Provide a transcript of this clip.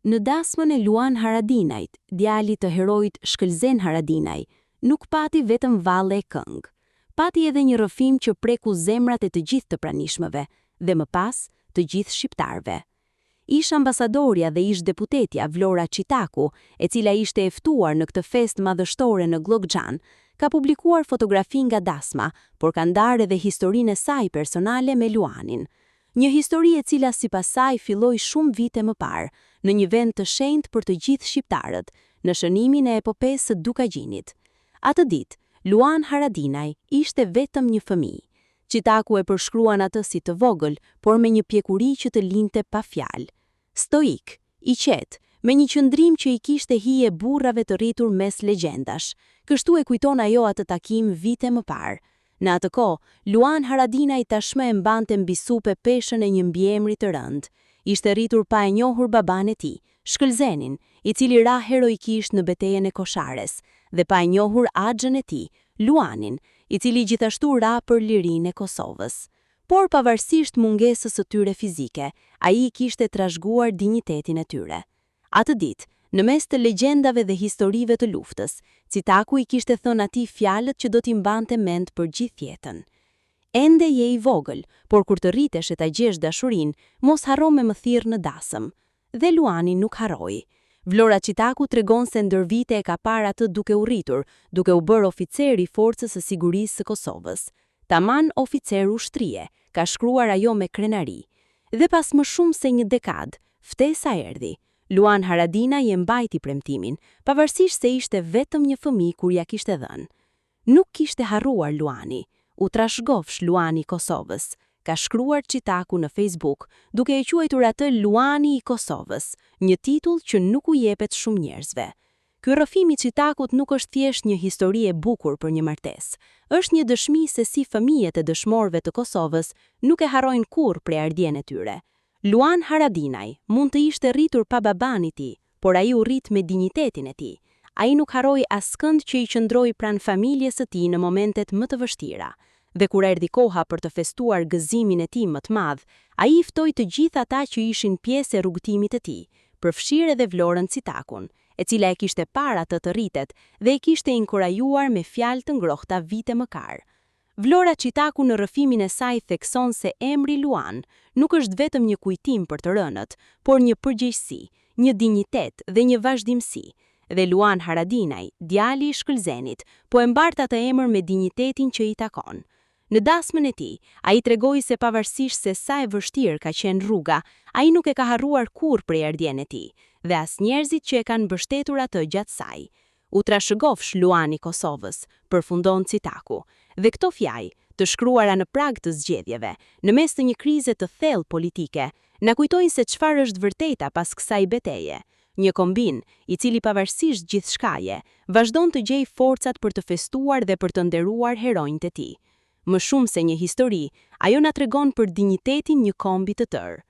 Në dasmën e Luan Haradinajt, djali të heroit Shkëlzen Haradinaj, nuk pati vetëm valle e këngë. Pati edhe një rrëfim që preku zemrat e të gjithë të pranishmëve, dhe më pas të gjithë shqiptarve. Ish ambasadorja dhe ish deputetja Vlora Qitaku, e cila ishte e ftuar në këtë festë madhështore në Glogxhan, ka publikuar fotografi nga dasma, por ka ndarë edhe historinë e saj personale me Luanin. Një histori e cila sipas saj filloi shumë vite më parë, në një vend të shenjtë për të gjithë shqiptarët, në shënimin e epopesë së Dukagjinit. Atë ditë, Luan Haradinaj ishte vetëm një fëmijë. Qitaku e përshkruan atë si të vogël, por me një pjekuri që të linte pa fjalë. Stoik, i qetë, me një qëndrim që i kishte hije burrave të rritur mes legjendash. Kështu e kujton ajo atë takim vite më parë. Në atë kohë, Luan Haradinaj tashmë e mbante mbi supe peshën e një mbiemri të rënd. Ishte rritur pa e njohur baban e tij, Shkëlzenin, i cili ra heroikisht në betejën e Koshares, dhe pa e njohur axhën e tij, Luanin, i cili gjithashtu ra për lirinë e Kosovës. Por pavarësisht mungesës së tyre fizike, ai i kishte trashëguar dinjitetin e tyre. Atë ditë, në mes të legjendave dhe historive të luftës, Qitaku i kishte thënë atij fjalët që do t'i mbante mend për gjithë jetën. Ende je i vogël, por kur të rritesh e ta gjesh dashurinë, mos harro me më thirr në dasëm. Dhe Luani nuk harroi. Vlora Qitaku tregon se ndër vite e ka parë atë duke u rritur, duke u bërë oficer i forcës së sigurisë së Kosovës. Taman oficer ushtrie, ka shkruar ajo me krenari. Dhe pas më shumë se një dekadë, ftesa erdhi. Luan Haradinaj e mbajti premtimin, pavarësisht se ishte vetëm një fëmijë kur ja kishte dhënë. Nuk kishte harruar Luani, u trashëgofsh Luani i Kosovës, ka shkruar Qitaku në Facebook, duke e quajtur atë Luani i Kosovës, një titull që nuk u jepet shumë njerëzve. Ky rrëfim i Qitakut nuk është thjesht një histori e bukur për një martesë, është një dëshmi se si fëmijët e dëshmorëve të Kosovës nuk e harrojnë kurrë preardhjen e tyre. Luan Haradinaj mund të ishte rritur pa baban e tij, por ai u rrit me dinjitetin e tij. Ai nuk harroi askënd që i qëndroi pranë familjes së tij në momentet më të vështira. Dhe kur erdhi koha për të festuar gëzimin e tij më të madh, ai i ftoi të gjithë ata që ishin pjesë e rrugëtimit të tij, përfshirë edhe Vlorën Qitakun, e cila e kishte parë atë të rritet dhe e kishte inkurajuar me fjalë të ngrohta vite më parë. Vlora Qitaku në rrëfimin e saj thekson se emri Luan nuk është vetëm një kujtim për të rënët, por një përgjegjësi, një dinjitet dhe një vazhdimsi. Dhe Luan Haradinaj, djali i Shkëlzenit, po e mbart atë emër me dinjitetin që i takon. Në dasmën e tij, ai tregoi se pavarësisht se sa e vështirë ka qenë rruga, ai nuk e ka harruar kurrë preardhjen e tij, dhe as njerëzit që e kanë mbështetur atë gjatë saj. U trashëgofsh Luani i Kosovës, përfundon Qitaku, dhe këto fjalë, të shkruara në prag të zgjedhjeve, në mes të një krize të thellë politike, na kujtojnë se çfarë është vërteta pas kësaj beteje. Një kombin, i cili pavarësisht gjithçkaje, vazhdon të gjejë forcat për të festuar dhe për të nderuar heronjtë e tij. Më shumë se një histori, ajo na tregon për dinjitetin një kombi të tërë.